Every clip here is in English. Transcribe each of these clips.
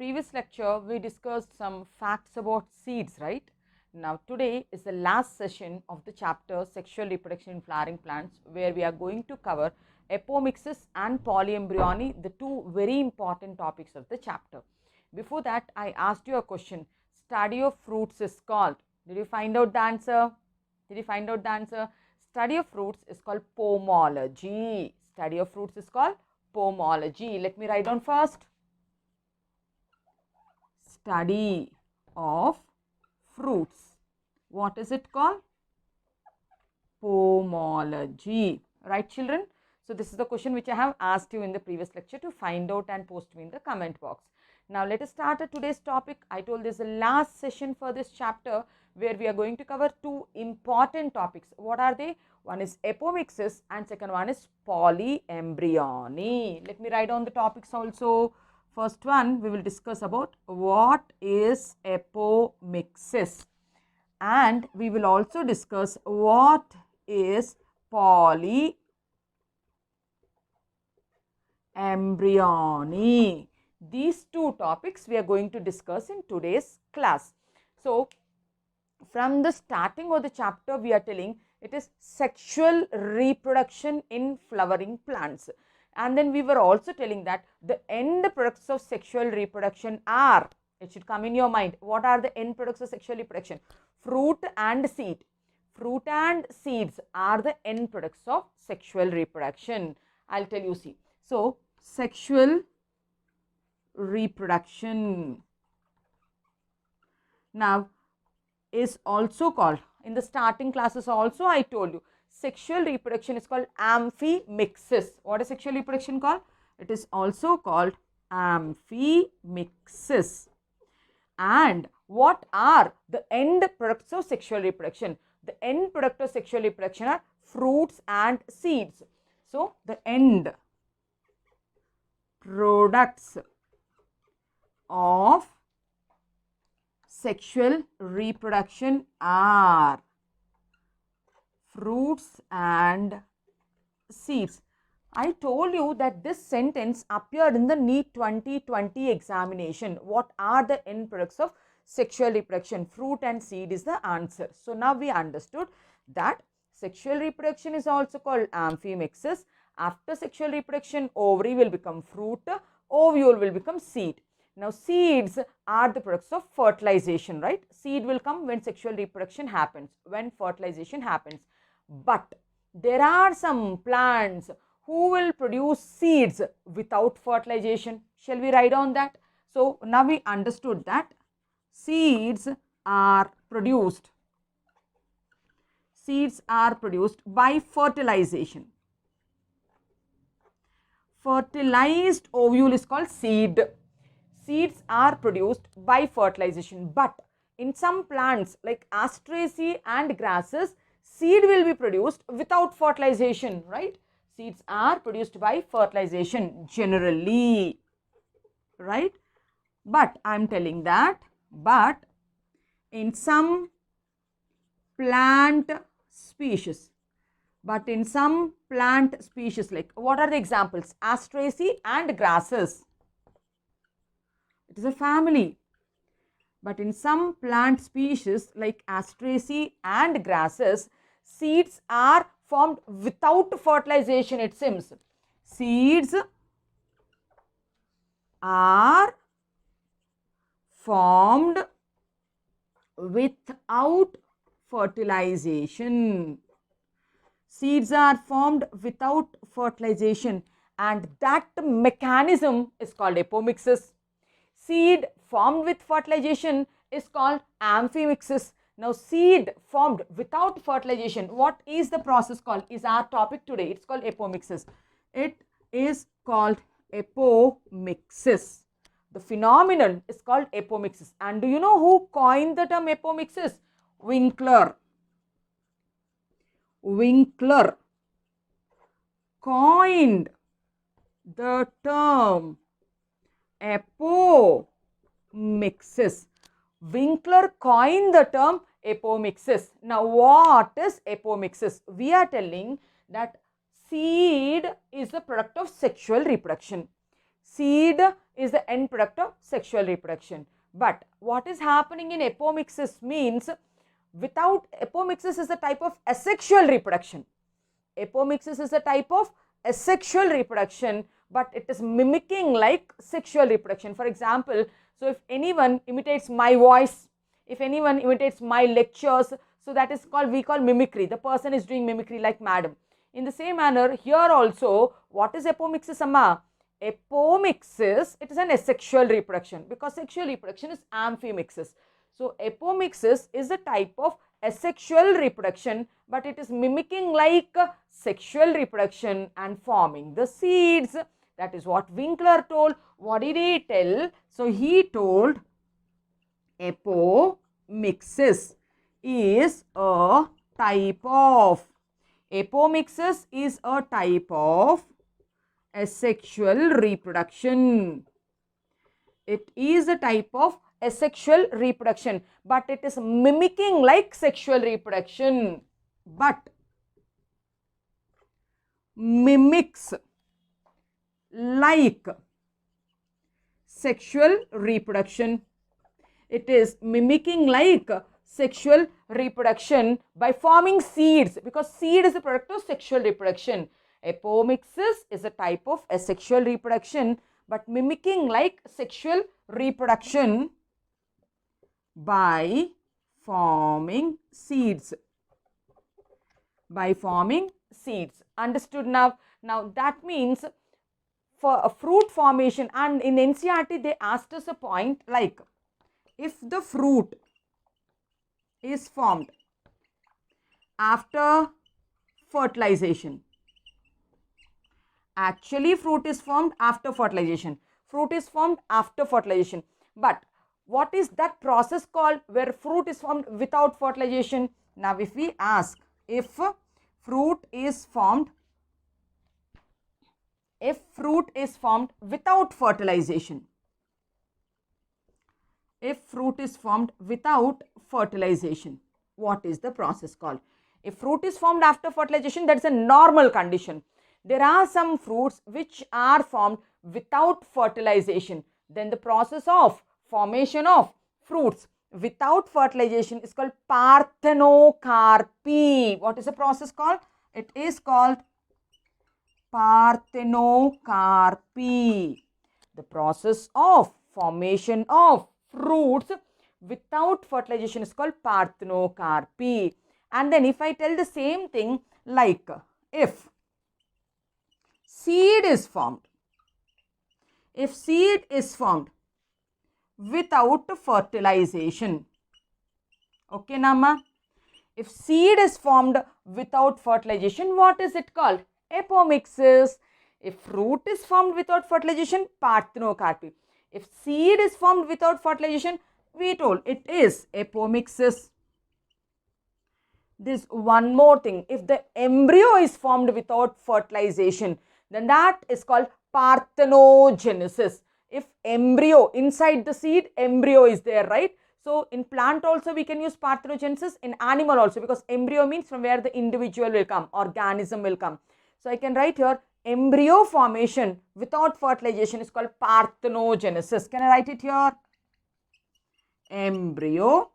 previous lecture, we discussed some facts about seeds, right? Now, today is the last session of the chapter Sexual Reproduction in Flowering Plants, where we are going to cover apomixis and polyembryony, the two very important topics of the chapter. Before that, I asked you a question. Study of fruits is called. Did you find out the answer? Did you find out the answer? Study of fruits is called pomology. Study of fruits is called pomology. Let me write down first. Study of fruits. What is it called? Pomology. Right, children? So, this is the question which I have asked you in the previous lecture to find out and post me in the comment box. Now, let us start today's topic. I told this is the last session for this chapter where we are going to cover two important topics. What are they? One is apomixis and second one is polyembryony. Let me write down the topics also. First one, we will discuss about what is apomixis, and we will also discuss what is polyembryony. These two topics we are going to discuss in today's class. So, from the starting of the chapter, we are telling it is sexual reproduction in flowering plants. And then we were also telling that the end products of sexual reproduction are, it should come in your mind, what are the end products of sexual reproduction? Fruit and seed. Fruit and seeds are the end products of sexual reproduction. I'll tell you, see. So, sexual reproduction now is also called, in the starting classes also I told you, sexual reproduction is called amphimixis. What is sexual reproduction called? It is also called amphimixis. And what are the end products of sexual reproduction? The end product of sexual reproduction are fruits and seeds. So, the end products of sexual reproduction are fruits and seeds. I told you that this sentence appeared in the NEET 2020 examination. What are the end products of sexual reproduction? Fruit and seed is the answer. So, now we understood that sexual reproduction is also called amphimixis. After sexual reproduction, ovary will become fruit, ovule will become seed. Now, seeds are the products of fertilization, right? Seed will come when sexual reproduction happens, when fertilization happens. But there are some plants who will produce seeds without fertilization. Shall we write down that? So, now we understood that seeds are produced by fertilization. Fertilized ovule is called seed. Seeds are produced by fertilization, but in some plants like Asteraceae and grasses, seed will be produced without fertilization, right? Seeds are produced by fertilization generally, right? But I am telling that, but in some plant species, like what are the examples? Asteraceae and grasses. It is a family. But in some plant species like Asteraceae and grasses, seeds are formed without fertilization, it seems. Seeds are formed without fertilization. Seeds are formed without fertilization, and that mechanism is called apomixis. Seed formed with fertilization is called amphimixis. Now, seed formed without fertilization, what is the process called? Is our topic today. It's called apomixis. It is called apomixis. The phenomenon is called apomixis. And do you know who coined the term apomixis? Winkler. Winkler coined the term apomixis. Winkler coined the term apomixis. Now, what is apomixis? We are telling that seed is the product of sexual reproduction. Seed is the end product of sexual reproduction. But what is happening in apomixis means, without apomixis is a type of asexual reproduction. Apomixis is a type of asexual reproduction, but it is mimicking like sexual reproduction. For example, so if anyone imitates my voice, if anyone imitates my lectures, so that is called, we call mimicry. The person is doing mimicry like madam. In the same manner, here also, what is apomixis, amma? Apomixis, it is an asexual reproduction, because sexual reproduction is amphimixis. So apomixis is a type of asexual reproduction, but it is mimicking like sexual reproduction and forming the seeds. That is what Winkler told. What did he tell? So he told apomixis is a type of, apomixis is a type of asexual reproduction. It is a type of asexual reproduction, but it is mimicking like sexual reproduction, but mimics like sexual reproduction. It is mimicking like sexual reproduction by forming seeds, because seed is a product of sexual reproduction. Apomixis is a type of asexual reproduction, but mimicking like sexual reproduction by forming seeds. By forming seeds. Understood now? Now that means for a fruit formation, and in NCERT they asked us a point like, if the fruit is formed after fertilization, actually fruit is formed after fertilization, fruit is formed after fertilization, but what is that process called where fruit is formed without fertilization? Now if we ask, if fruit is formed without fertilization, if fruit is formed without fertilization, what is the process called? If fruit is formed after fertilization, that is a normal condition. There are some fruits which are formed without fertilization. Then the process of formation of fruits without fertilization is called parthenocarpy. What is the process called? It is called parthenocarpy. The process of formation of fruits without fertilization is called parthenocarpy. And then if I tell the same thing, like if seed is formed without fertilization, okay Nama, if seed is formed without fertilization, what is it called? Apomixis. If fruit is formed without fertilization, parthenocarpy. If seed is formed without fertilization, we told it is apomixis. This one more thing, if the embryo is formed without fertilization, then that is called parthenogenesis. If embryo, inside the seed, embryo is there, right? So in plant also we can use parthenogenesis, in animal also, because embryo means from where the individual will come, organism will come. So I can write here, embryo formation without fertilization is called parthenogenesis. Can I write it here? Embryo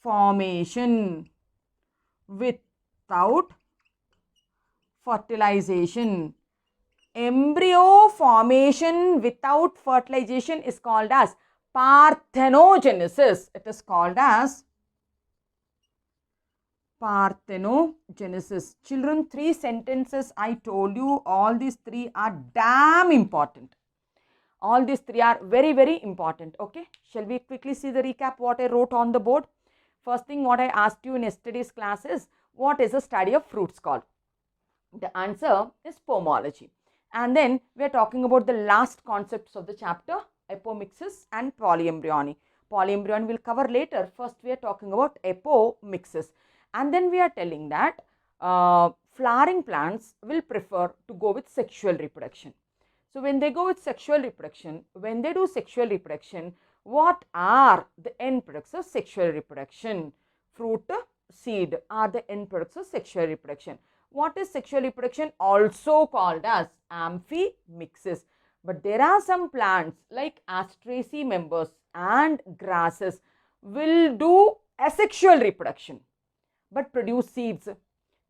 formation without fertilization. Embryo formation without fertilization is called as parthenogenesis. It is called as parthenogenesis. Children, 3 sentences I told you, all these 3 are damn important. All these 3 are very, very important. Okay, shall we quickly see the recap what I wrote on the board? First thing what I asked you in yesterday's class is, what is the study of fruits called? The answer is pomology. And then we are talking about the last concepts of the chapter, apomixis and polyembryony. Polyembryony will cover later. First we are talking about apomixis. And then we are telling that flowering plants will prefer to go with sexual reproduction. So when they go with sexual reproduction, when they do sexual reproduction, what are the end products of sexual reproduction? Fruit, seed are the end products of sexual reproduction. What is sexual reproduction? Also called as amphimixis. But there are some plants like Asteraceae members and grasses will do asexual reproduction but produce seeds.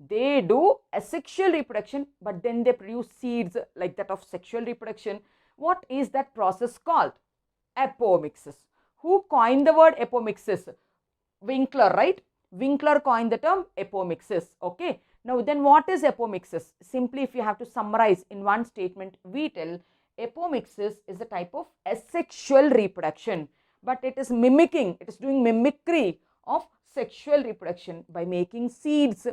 They do asexual reproduction, but then they produce seeds like that of sexual reproduction. What is that process called? Apomixis. Who coined the word apomixis? Winkler, right? Winkler coined the term apomixis. Okay. Now then what is apomixis? Simply, if you have to summarize in one statement, we tell apomixis is a type of asexual reproduction, but it is mimicking, it is doing mimicry of sexual reproduction by making seeds.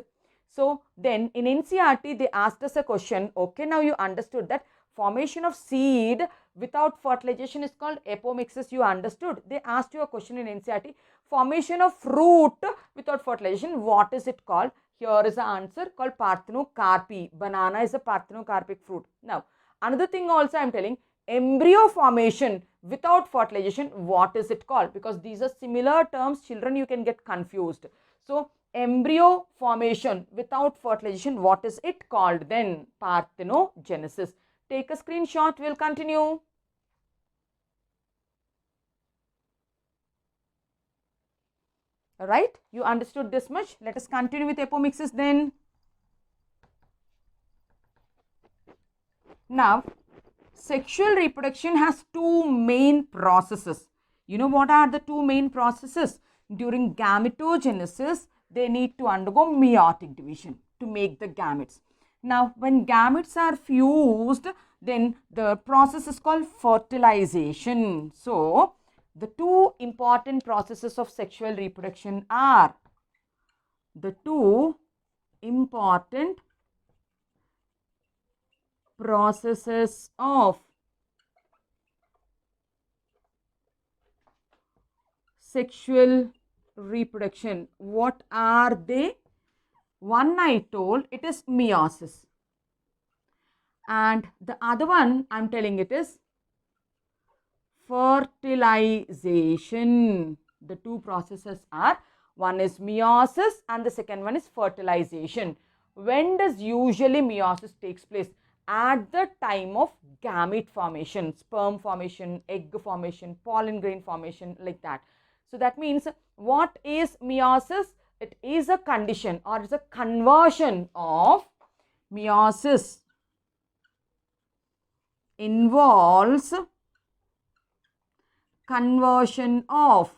So then in NCERT they asked us a question. Okay, now you understood that formation of seed without fertilization is called apomixis. You understood? They asked you a question in NCERT. Formation of fruit without fertilization, what is it called? Here is the answer, called parthenocarpy. Banana is a parthenocarpic fruit. Now, another thing also I am telling, embryo formation without fertilization, what is it called? Because these are similar terms, children, you can get confused. So, embryo formation without fertilization, what is it called then? Parthenogenesis. Take a screenshot, we'll continue. Right? You understood this much? Let us continue with apomixis then. Now, sexual reproduction has two main processes. You know what are the two main processes? During gametogenesis, they need to undergo meiotic division to make the gametes. Now, when gametes are fused, then the process is called fertilization. So, the two important processes of sexual reproduction are the two important processes of sexual reproduction. What are they? One I told, it is meiosis, and the other one I am telling it is fertilization. The two processes are, one is meiosis and the second one is fertilization. When does usually meiosis takes place? At the time of gamete formation, sperm formation, egg formation, pollen grain formation, like that. So that means, what is meiosis? It is a condition or it's a conversion of meiosis involves conversion of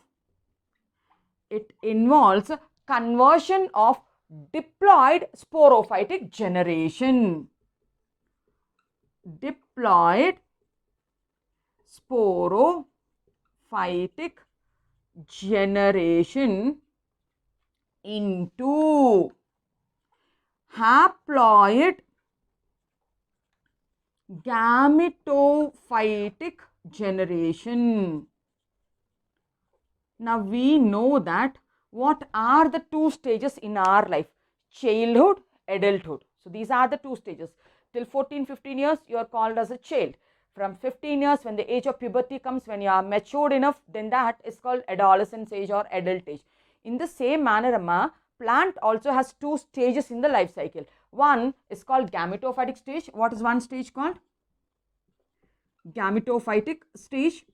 diploid sporophytic generation. Diploid sporophytic generation into haploid gametophytic generation. Now, we know that what are the two stages in our life? Childhood, adulthood. So, these are the two stages. Till 14-15 years, you are called as a child. From 15 years, when the age of puberty comes, when you are matured enough, then that is called adolescence age or adult age. In the same manner, Amma, plant also has two stages in the life cycle. One is called gametophytic stage. What is one stage called? Gametophytic stage.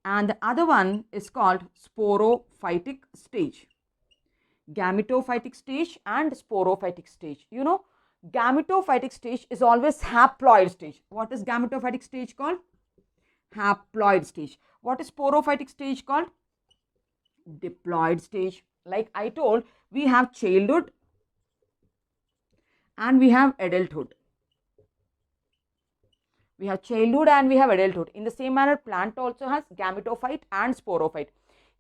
And the other one is called sporophytic stage. Gametophytic stage and sporophytic stage. You know, gametophytic stage is always haploid stage. What is gametophytic stage called? Haploid stage. What is sporophytic stage called? Diploid stage. Like I told, we have childhood and we have adulthood. We have childhood and we have adulthood. In the same manner, plant also has gametophyte and sporophyte.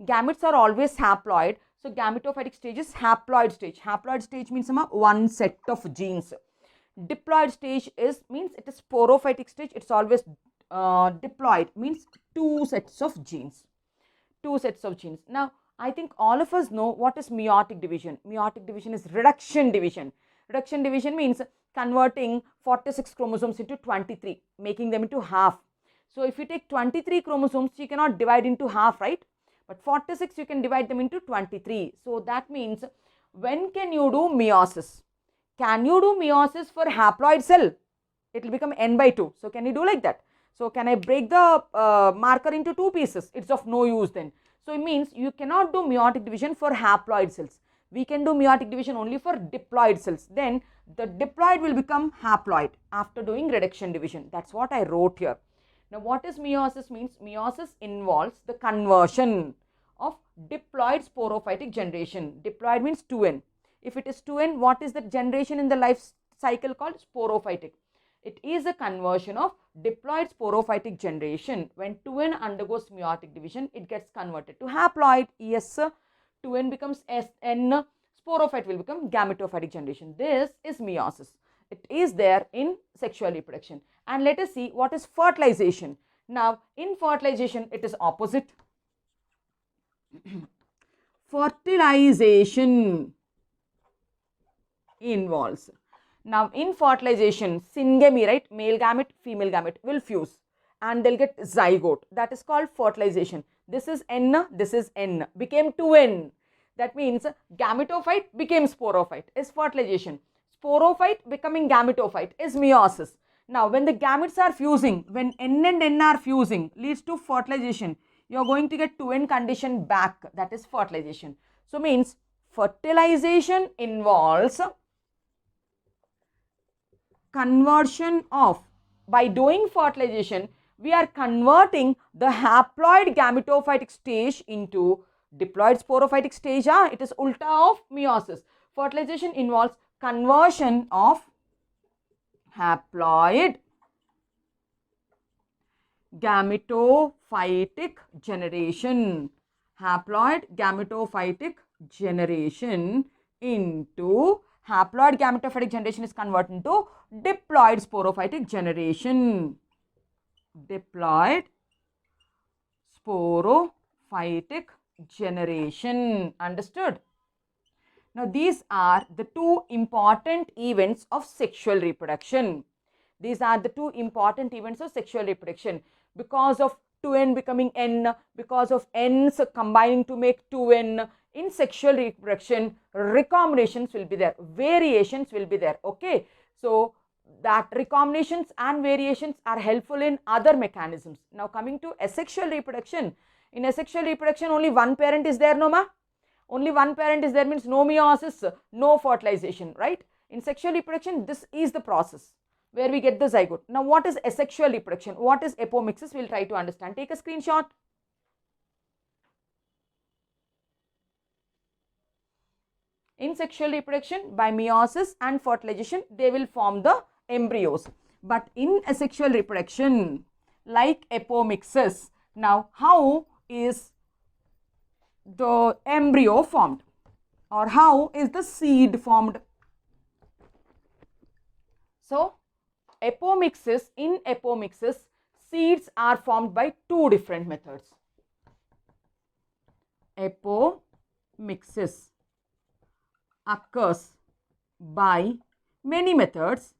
Gametes are always haploid. So, gametophytic stage is haploid stage. Haploid stage means one set of genes. Diploid stage means it is sporophytic stage. It's always diploid, means two sets of genes. Now, I think all of us know what is meiotic division. Meiotic division is reduction division. Reduction division means converting 46 chromosomes into 23, making them into half. So, if you take 23 chromosomes, you cannot divide into half, right? But 46, you can divide them into 23. So, that means, when can you do meiosis? Can you do meiosis for haploid cell? It will become n by 2. So, can you do like that? So can I break the marker into two pieces? It's of no use then. So it means you cannot do meiotic division for haploid cells. We can do meiotic division only for diploid cells. Then the diploid will become haploid after doing reduction division. That's what I wrote here. Now what is meiosis means? Meiosis involves the conversion of diploid sporophytic generation. Diploid means 2n. If it is 2n, what is the generation in the life cycle called? Sporophytic. It is a conversion of diploid sporophytic generation. When 2n undergoes meiotic division, it gets converted to haploid. Yes, 2n becomes Sn, sporophyte will become gametophytic generation. This is meiosis. It is there in sexual reproduction. And let us see what is fertilization. Now, in fertilization, it is opposite. Fertilization involves. Now, in fertilization, syngamy, right? Male gamete, female gamete will fuse and they'll get zygote. That is called fertilization. This is N, this is N, became 2N. That means gametophyte became sporophyte is fertilization. Sporophyte becoming gametophyte is meiosis. Now, when the gametes are fusing, when N and N are fusing, leads to fertilization. You are going to get 2N condition back. That is fertilization. So, means fertilization involves conversion of, by doing fertilization, we are converting the haploid gametophytic stage into diploid sporophytic stage. It is ulta of meiosis. Fertilization involves conversion of haploid gametophytic generation. Haploid gametophytic generation into haploid gametophytic generation is converted into diploid sporophytic generation. Diploid sporophytic generation. Understood? Now, these are the two important events of sexual reproduction. These are the two important events of sexual reproduction. Because of 2n becoming n, because of n's combining to make 2n, in sexual reproduction, recombinations will be there, variations will be there. Okay. So, that recombinations and variations are helpful in other mechanisms. Now, coming to asexual reproduction. In asexual reproduction, only one parent is there, no ma? Only one parent is there means no meiosis, no fertilization, right? In sexual reproduction, this is the process where we get the zygote. Now, what is asexual reproduction? What is apomixis? We will try to understand. Take a screenshot. In sexual reproduction, by meiosis and fertilization, they will form the embryos. But in asexual reproduction, like apomixis, now how is the embryo formed or how is the seed formed? So, apomixis, in apomixis, seeds are formed by two different methods. Apomixis occurs by many methods.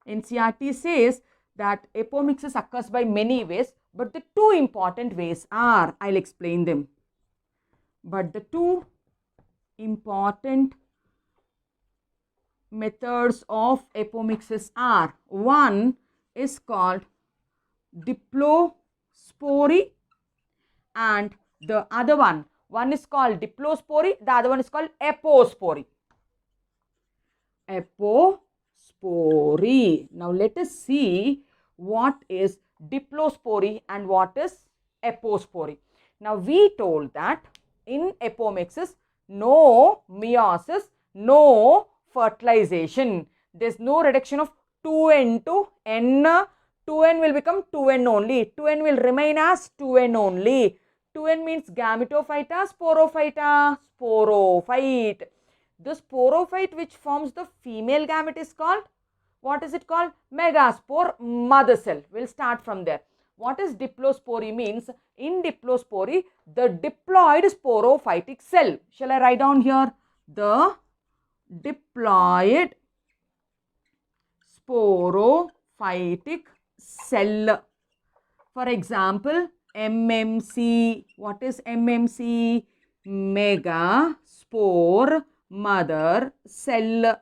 NCERT says that apomixis occurs by many ways, but the two important ways are, I'll explain them. But the two important methods of apomixis are, one is called diplospory and the other one is called diplospory, the other one is called apospory. Apospory. Now, let us see what is diplospory and what is apospory. Now, we told that in apomixis, no meiosis, no fertilization. There is no reduction of 2n to n. 2n will become 2n only. 2n will remain as 2n only. 2n means gametophyta, sporophyta, sporophyte. The sporophyte which forms the female gamete is called, what is it called? Megaspore, mother cell. We'll start from there. What is diplospory means? In diplospory, the diploid sporophytic cell. Shall I write down here? The diploid sporophytic cell. For example, MMC. What is MMC? Megaspore mother cell.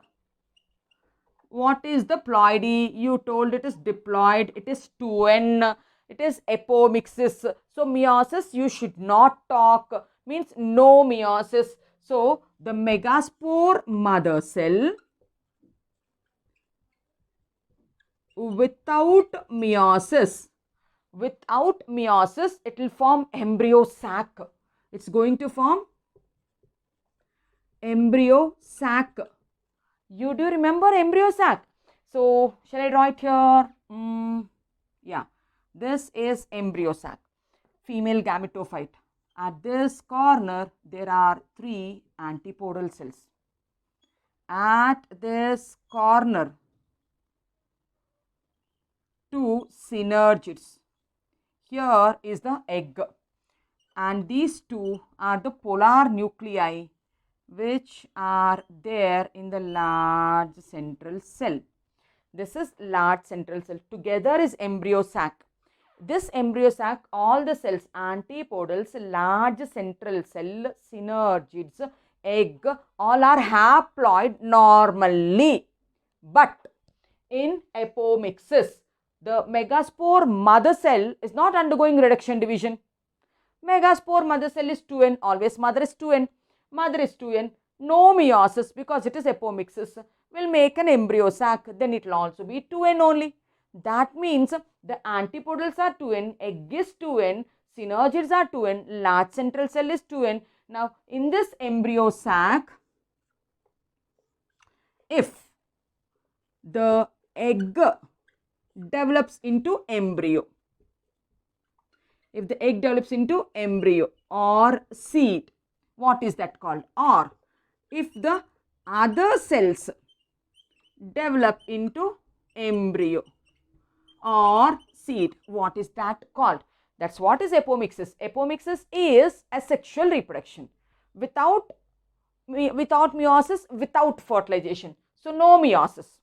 What is the ploidy? You told it is diploid, it is 2n, it is apomixis. So meiosis you should not talk, means no meiosis. So the megaspore mother cell without meiosis, it will form embryo sac. It's going to form embryo sac. You do remember embryo sac? So shall I draw it here? Yeah, this is embryo sac, female gametophyte. At this corner there are 3 antipodal cells. At this corner 2 synergids. Here is the egg, and these 2 are the polar nuclei which are there in the large central cell. This is large central cell. Together is embryo sac. This embryo sac, all the cells, antipodals, large central cell, synergids, egg, all are haploid normally. But in apomixis, the megaspore mother cell is not undergoing reduction division. Megaspore mother cell is 2n, always mother is 2n. Mother is 2n, no meiosis because it is apomixis. Will make an embryo sac, then it will also be 2n only. That means the antipodals are 2n, egg is 2n, synergids are 2n, large central cell is 2n. Now in this embryo sac, if the egg develops into embryo, if the egg develops into embryo or seed, what is that called? Or if the other cells develop into embryo or seed, what is that called? That's what is apomixis. Apomixis is a sexual reproduction without meiosis, without fertilization. So no meiosis.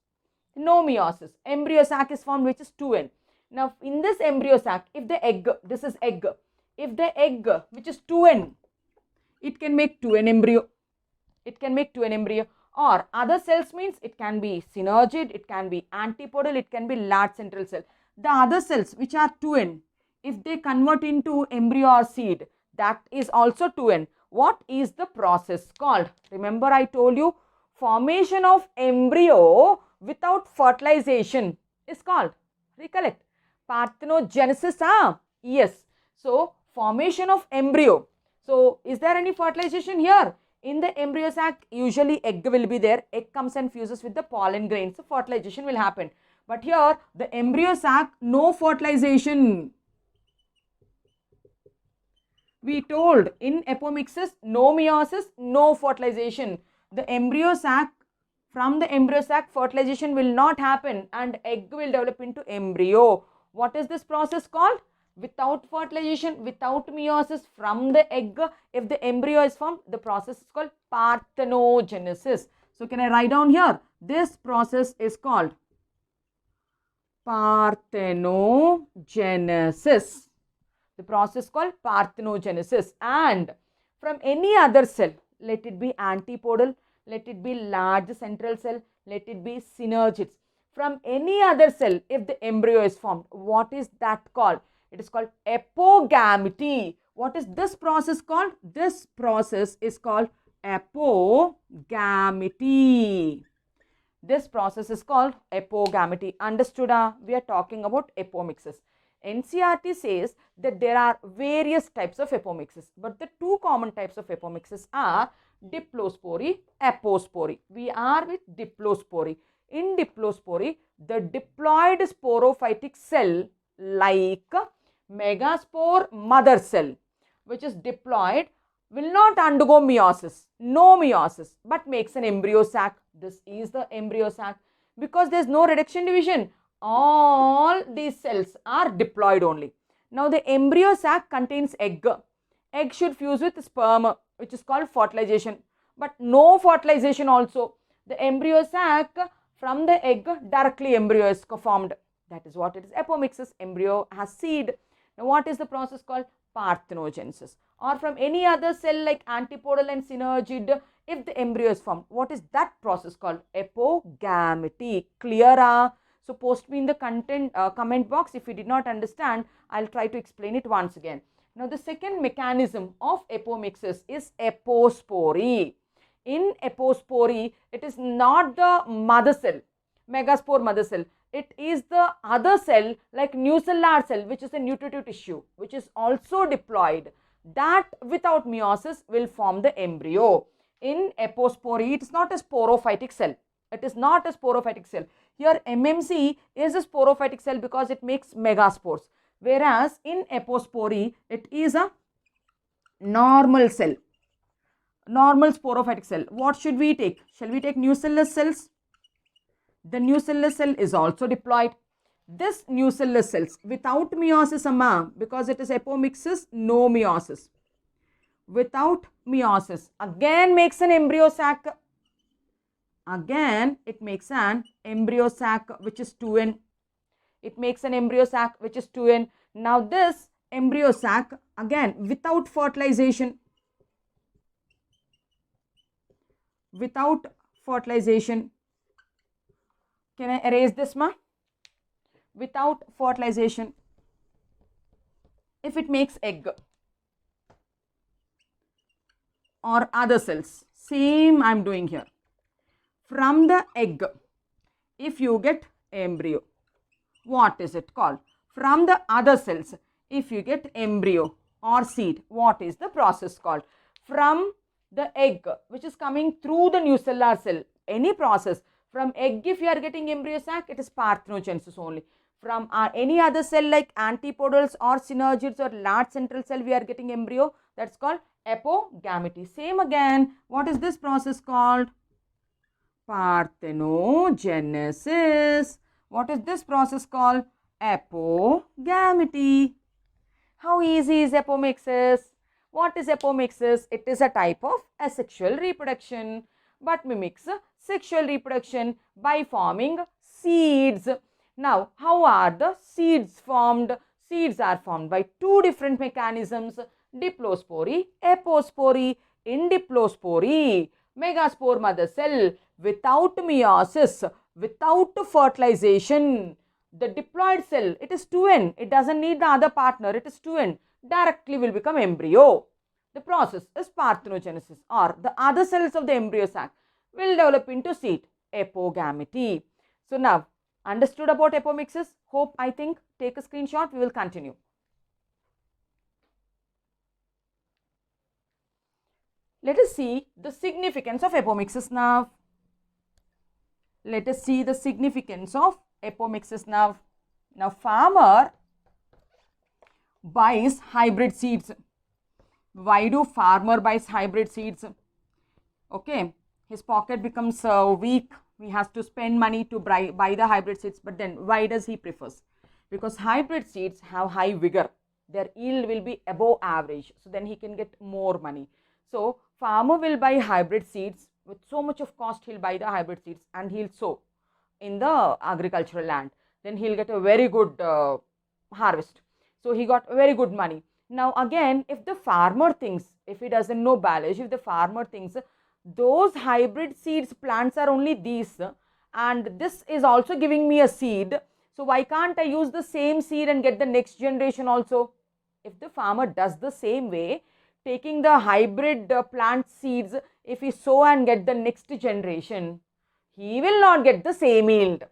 No meiosis. Embryo sac is formed which is 2n. Now in this embryo sac, if the egg, this is egg, if the egg which is 2n, it can make 2n embryo. It can make 2n embryo. Or other cells means it can be synergid, it can be antipodal, it can be large central cell. The other cells which are 2n, if they convert into embryo or seed, that is also 2n. What is the process called? Remember I told you formation of embryo without fertilization is called, recollect, parthenogenesis. Yes. So formation of embryo. So is there any fertilization here? In the embryo sac, usually egg will be there. Egg comes and fuses with the pollen grain. So fertilization will happen. But here the embryo sac, no fertilization. We told in apomixis, no meiosis, no fertilization. The embryo sac, from the embryo sac, fertilization will not happen and egg will develop into embryo. What is this process called? Without fertilization, without meiosis, from the egg, if the embryo is formed, the process is called parthenogenesis. So can I write down here? This process is called parthenogenesis. The process called parthenogenesis. And from any other cell, let it be antipodal, let it be large central cell, let it be synergids. From any other cell, if the embryo is formed, what is that called? It is called apogamety. What is this process called? This process is called apogamety. This process is called apogamety. Understood? We are talking about apomixis. NCERT says that there are various types of apomixis, but the 2 common types of apomixis are diplospory, apospory. We are with diplospory. In diplospory, the diploid sporophytic cell like megaspore mother cell, which is diploid, will not undergo meiosis, no meiosis, but makes an embryo sac. This is the embryo sac because there is no reduction division. All these cells are diploid only. Now the embryo sac contains egg. Egg should fuse with sperm, which is called fertilization, but no fertilization also. The embryo sac, from the egg directly embryo is formed. That is what it is. Apomixis, embryo has seed. Now what is the process called? Parthenogenesis. Or from any other cell like antipodal and synergid, if the embryo is formed, what is that process called? Apogamety. Clear? So post me in the comment box if you did not understand. I'll try to explain it once again. Now the second mechanism of apomixis is apospory. In apospory, it is not the mother cell, megaspore mother cell. It is the other cell like nucellar cell, which is a nutritive tissue, which is also diploid. That without meiosis will form the embryo. In apospory, it is not a sporophytic cell. It is not a sporophytic cell. Here MMC is a sporophytic cell because it makes megaspores. Whereas in apospory, it is a normal cell. Normal sporophytic cell. What should we take? Shall we take nucellus cells? The nucellus cell is also diploid. This nucellus cells without meiosis, amma, because it is apomixis, no meiosis. Without meiosis, again makes an embryo sac. Again, it makes an embryo sac which is 2n. It makes an embryo sac which is 2n. Now this embryo sac again without fertilization. Without fertilization. Can I erase this, ma? Without fertilization. If it makes egg or other cells, same I am doing here. From the egg, if you get embryo, what is it called? From the other cells, if you get embryo or seed, what is the process called? From the egg, which is coming through the nucellar cell, any process. From egg, if you are getting embryo sac, it is parthenogenesis only. From any other cell like antipodals or synergids or large central cell, we are getting embryo. That's called apogamety. Same again. What is this process called? Parthenogenesis. What is this process called? Apogamety. How easy is apomixis? What is apomixis? It is a type of asexual reproduction, but mimics sexual reproduction by forming seeds. Now, how are the seeds formed? Seeds are formed by two different mechanisms, diplospory, apospory. In diplospory, megaspore mother cell without meiosis, without fertilization, the diploid cell, it is 2n, it doesn't need the other partner, it is 2n, directly will become embryo. The process is parthenogenesis, or the other cells of the embryo sac will develop into seed, apogamety. So now, understood about apomixis? Hope, I think, take a screenshot, we will continue. Let us see the significance of apomixis now. Let us see the significance of apomixis now. Now, farmer buys hybrid seeds. Why do farmer buys hybrid seeds? Okay, his pocket becomes weak. He has to spend money to buy the hybrid seeds. But then why does he prefers? Because hybrid seeds have high vigor. Their yield will be above average. So then he can get more money. So farmer will buy hybrid seeds. With so much of cost, he'll buy the hybrid seeds and he'll sow in the agricultural land. Then he'll get a very good harvest. So he got very good money. Now again, if the farmer thinks, if he doesn't know biology, if the farmer thinks those hybrid seeds plants are only these and this is also giving me a seed, so why can't I use the same seed and get the next generation also? If the farmer does the same way, taking the hybrid plant seeds, if he sow and get the next generation, he will not get the same yield,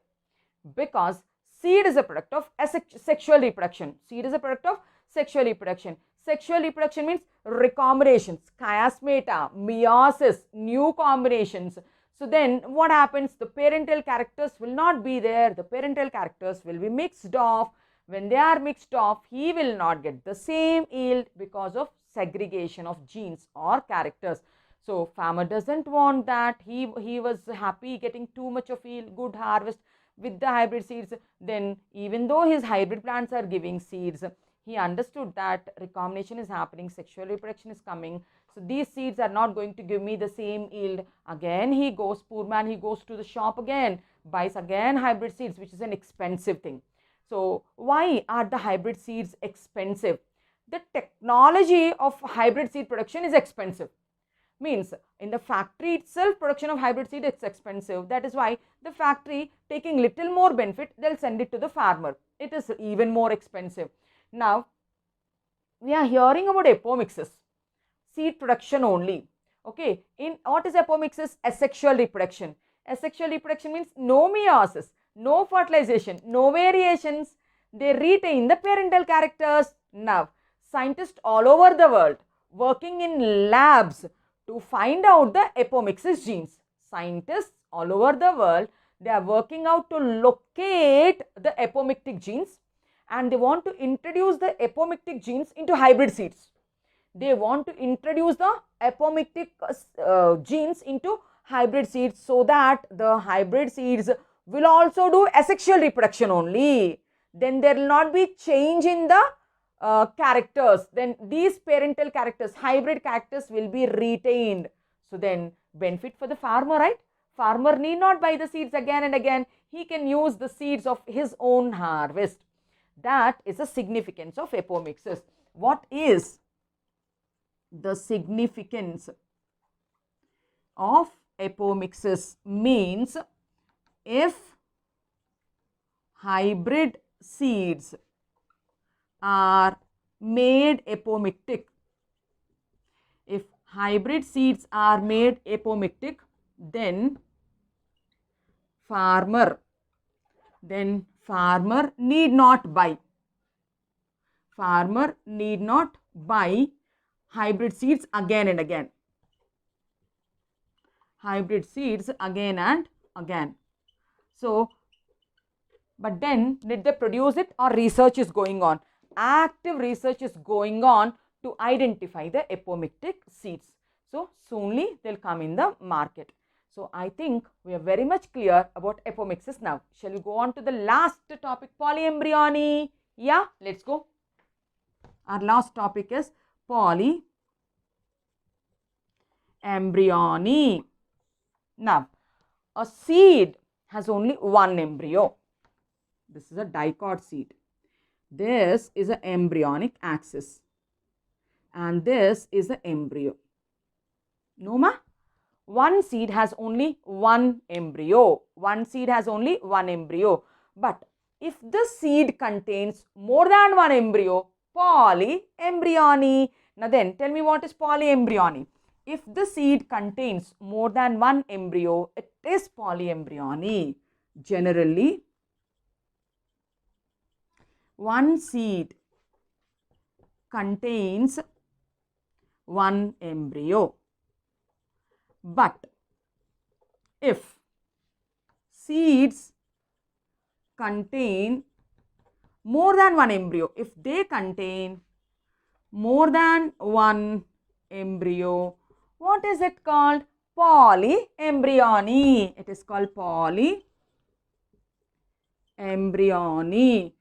because seed is a product of sexual reproduction. Seed is a product of sexual reproduction. Sexual reproduction means recombinations, chiasmata, meiosis, new combinations. So then what happens? The parental characters will not be there. The parental characters will be mixed off. When they are mixed off, he will not get the same yield because of segregation of genes or characters. So farmer doesn't want that. He was happy getting too much of yield, good harvest with the hybrid seeds. Then even though his hybrid plants are giving seeds, he understood that recombination is happening, sexual reproduction is coming. So these seeds are not going to give me the same yield. Again he goes, poor man, he goes to the shop again, buys again hybrid seeds, which is an expensive thing. So why are the hybrid seeds expensive? the technology of hybrid seed production is expensive. Means in the factory itself, production of hybrid seed is expensive. That is why the factory, taking little more benefit, they'll send it to the farmer. It is even more expensive. Now, we are hearing about apomixis, seed production only. Okay, in what is apomixis? Asexual reproduction. Asexual reproduction means no meiosis, no fertilization, no variations. They retain the parental characters. Now, scientists all over the world working in labs to find out the apomixis genes. Scientists all over the world, they are working out to locate the apomictic genes, and they want to introduce the apomictic genes into hybrid seeds. They want to introduce the apomictic genes into hybrid seeds, so that the hybrid seeds will also do asexual reproduction only. Then there will not be change in the characters. Then these parental characters, hybrid characters, will be retained. So then benefit for the farmer, right? Farmer need not buy the seeds again and again. He can use the seeds of his own harvest. That is the significance of apomixis. What is the significance of apomixis? Means if hybrid seeds are made apomictic, if hybrid seeds are made apomictic, then farmer need not buy. Farmer need not buy hybrid seeds again and again. Hybrid seeds again and again. So, but then did they produce it, or research is going on? Active research is going on to identify the apomictic seeds. So, soonly they'll come in the market. So, I think we are very much clear about apomixis now. Shall we go on to the last topic, polyembryony? Yeah, let's go. Our last topic is polyembryony. Now, a seed has only one embryo. This is a dicot seed. This is an embryonic axis. And this is the embryo. No ma? One seed has only one embryo. One seed has only one embryo. But if the seed contains more than one embryo, polyembryony. Now then, tell me, what is polyembryony? If the seed contains more than one embryo, it is polyembryony. Generally, one seed contains one embryo. But if seeds contain more than one embryo, if they contain more than one embryo, what is it called? Polyembryony. It is called polyembryony.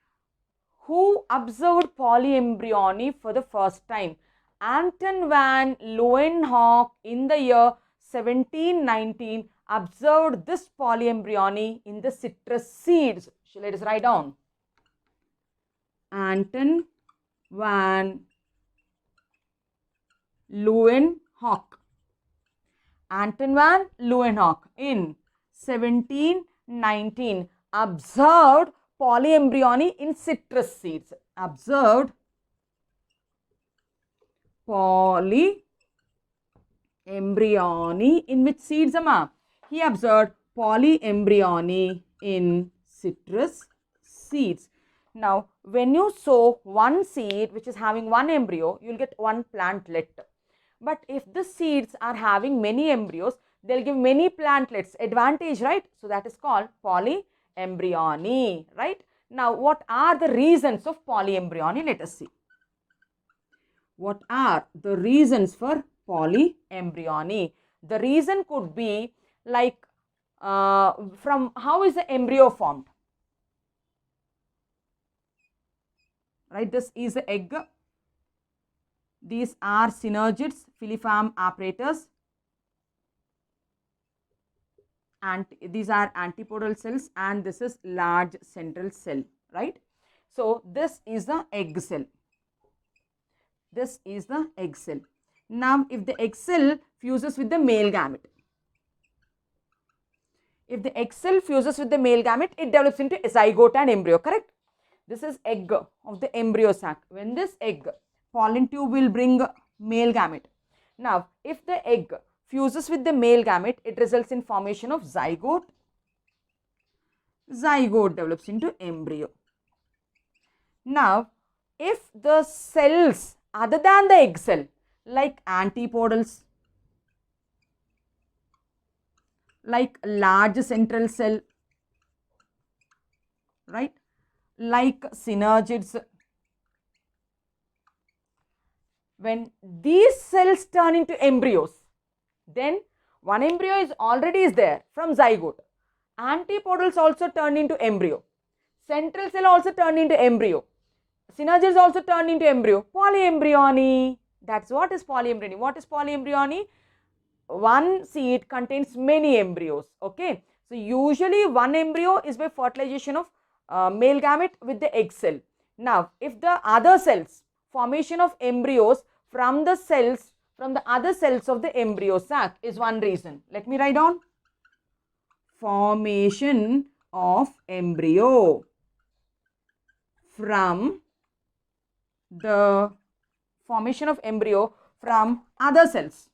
Who observed polyembryony for the first time? Anton van Leeuwenhoek in the year 1719 observed this polyembryony in the citrus seeds. Let us write down. Anton van Leeuwenhoek. Anton van Leeuwenhoek in 1719 observed polyembryony in citrus seeds. Observed polyembryony in which seeds, Amma? He observed polyembryony in citrus seeds. Now, when you sow one seed which is having one embryo, you will get one plantlet. But if the seeds are having many embryos, they will give many plantlets. Advantage, right? So, that is called polyembryony, right? Now, what are the reasons of polyembryony? Let us see. What are the reasons for polyembryony? The reason could be like from how is the embryo formed? Right, this is the egg. These are synergids, filiform apparatus, and these are antipodal cells, and this is large central cell, right? So, this is the egg cell. This is the egg cell. Now, if the egg cell fuses with the male gamete, if the egg cell fuses with the male gamete, it develops into a zygote and embryo, correct? This is egg of the embryo sac. When this egg, pollen tube will bring male gamete. Now, if the egg fuses with the male gamete, it results in formation of zygote. Zygote develops into embryo. Now, if the cells other than the egg cell, like antipodals, like large central cell, right, like synergids, when these cells turn into embryos, then one embryo is already there from zygote. Antipodals also turn into embryo. Central cell also turn into embryo. Synergids also turn into embryo. Polyembryony. That's what is polyembryony. What is polyembryony? One seed contains many embryos. Okay. So usually one embryo is by fertilization of male gamete with the egg cell. Now, if the other cells, formation of embryos from the cells, from the other cells of the embryo sac is one reason. Let me write down. Formation of embryo from the formation of embryo from other cells.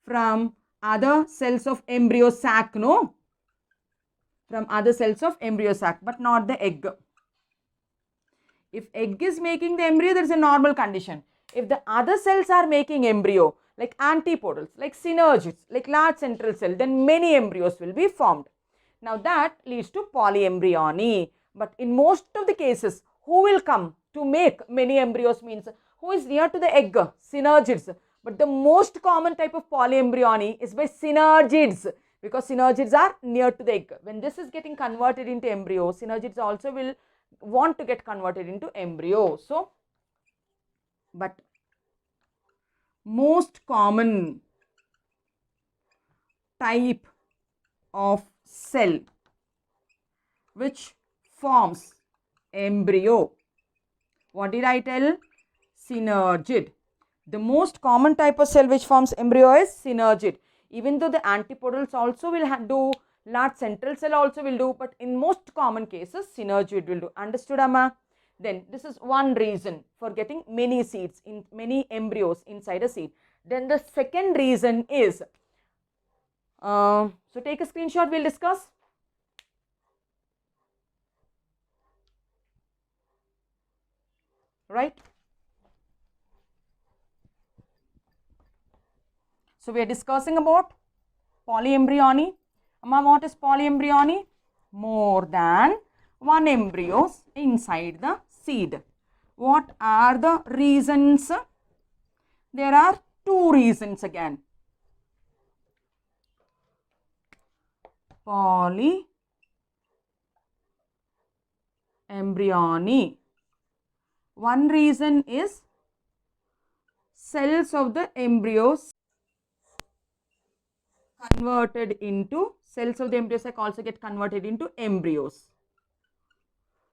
From other cells of embryo sac, no? From other cells of embryo sac, but not the egg. If egg is making the embryo, there is a normal condition. If the other cells are making embryo, like antipodals, like synergids, like large central cell, then many embryos will be formed. Now that leads to polyembryony. But in most of the cases, who will come to make many embryos means who is near to the egg? Synergids. But the most common type of polyembryony is by synergids, because synergids are near to the egg. When this is getting converted into embryo, synergids also will want to get converted into embryo. So, but most common type of cell which forms embryo, what did I tell? Synergid. The most common type of cell which forms embryo is synergid. Even though the antipodals also will do, large central cell also will do, but in most common cases synergid will do. Understood, Amma? Then this is one reason for getting many seeds, in many embryos inside a seed. Then the second reason is, so take a screenshot, we'll discuss. Right? So we are discussing about polyembryony. Amma, what is polyembryony? More than one embryos inside the seed. What are the reasons? There are two reasons again. Polyembryony. One reason is cells of the embryos converted into, cells of the embryo sac also get converted into embryos.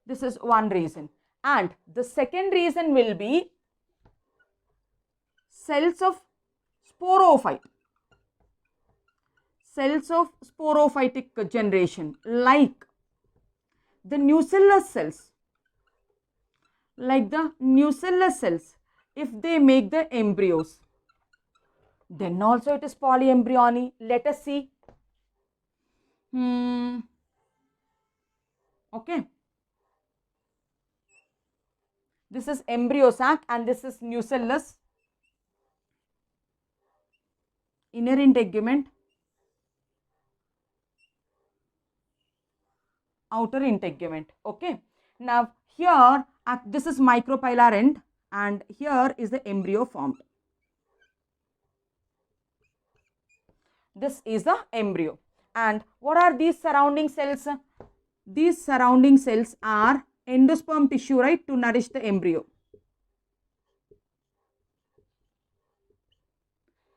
This is one reason. And the second reason will be cells of sporophyte. Cells of sporophytic generation, like the nucellus cells. Like the nucellus cells, if they make the embryos, then also it is polyembryony. Let us see. Okay. This is embryo sac and this is nucellus. Inner integument, outer integument. Okay. Now here this is micropylar end and here is the embryo formed. This is the embryo. And what are these surrounding cells? These surrounding cells are endosperm tissue, right, to nourish the embryo.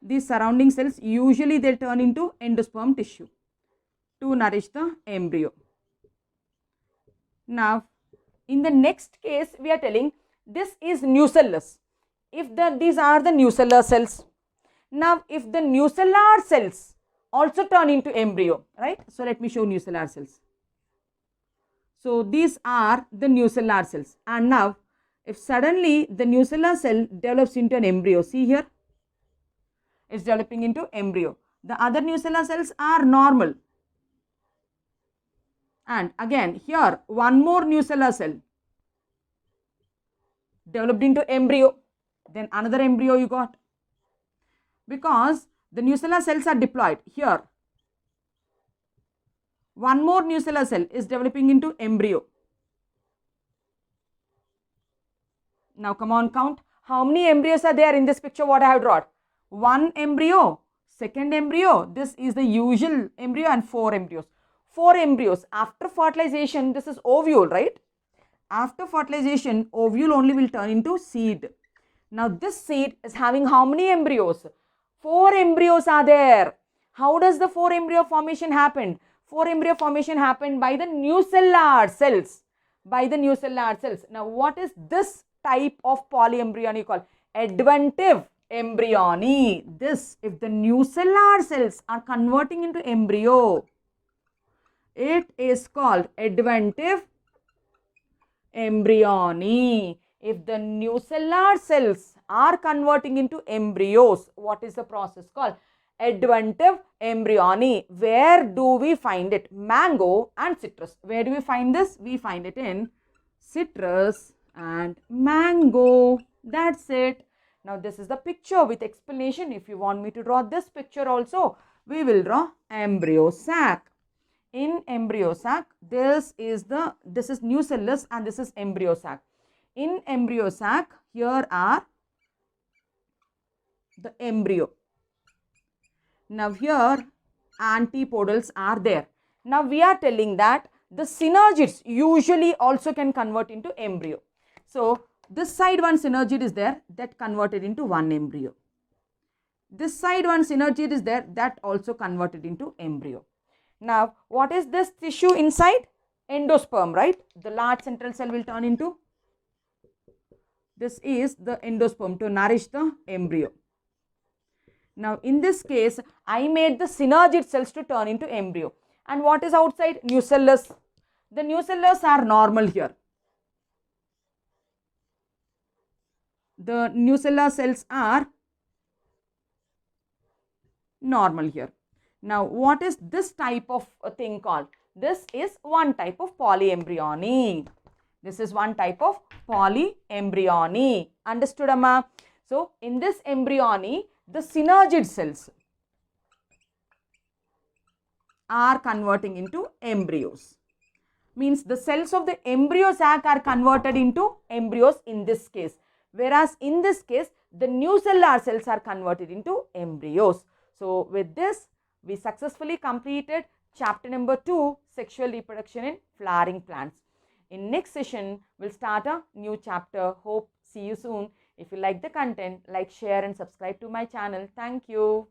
These surrounding cells, usually they turn into endosperm tissue to nourish the embryo. Now, in the next case, we are telling this is nucellus. If these are the nucellar cells. Now, if the nucellar cells also turn into embryo, right? So, let me show nucellar cells. So, these are the nucellar cells, and now if suddenly the nucellar cell develops into an embryo, see here, it's developing into embryo. The other nucellar cells are normal. And again here one more nucellar cell developed into embryo, then another embryo you got, because the nucellar cells are diploid. Here one more nucellar cell is developing into embryo. Now come on, count how many embryos are there in this picture what I have drawn. One embryo, second embryo, this is the usual embryo, and four embryos. Four embryos. After fertilization, this is ovule, right? After fertilization, ovule only will turn into seed. Now this seed is having how many embryos? Four embryos are there. How does the four embryo formation happen? Four embryo formation happened by the nucellar cells. By the nucellar cells. Now what is this type of polyembryony called? Adventive embryony. This, if the nucellar cells are converting into embryo, it is called adventive embryony. If the nucellar cells are converting into embryos, what is the process called? Adventive embryony. Where do we find it? Mango and citrus. Where do we find this? We find it in citrus and mango. That's it. Now this is the picture with explanation. If you want me to draw this picture also, we will draw embryo sac. In embryo sac, this is nucellus and this is embryo sac. In embryo sac, here are the embryo. Now here antipodals are there. Now we are telling that the synergids usually also can convert into embryo. So this side one synergid is there, that converted into one embryo. This side one synergid is there, that also converted into embryo. Now, what is this tissue inside? Endosperm, right? The large central cell will turn into, this is the endosperm to nourish the embryo. Now, in this case, I made the synergid cells to turn into embryo. And what is outside? Nucellus. The nucellus are normal here. The nucellar cells are normal here. Now, what is this type of a thing called? This is one type of polyembryony. This is one type of polyembryony. Understood, Amma? So, in this embryony, the synergid cells are converting into embryos. Means the cells of the embryo sac are converted into embryos in this case. Whereas in this case, the nucellar cells are converted into embryos. So, with this, we successfully completed chapter number 2, sexual reproduction in flowering plants. In next session, we'll start a new chapter. Hope see you soon. If you like the content, like, share and subscribe to my channel. Thank you.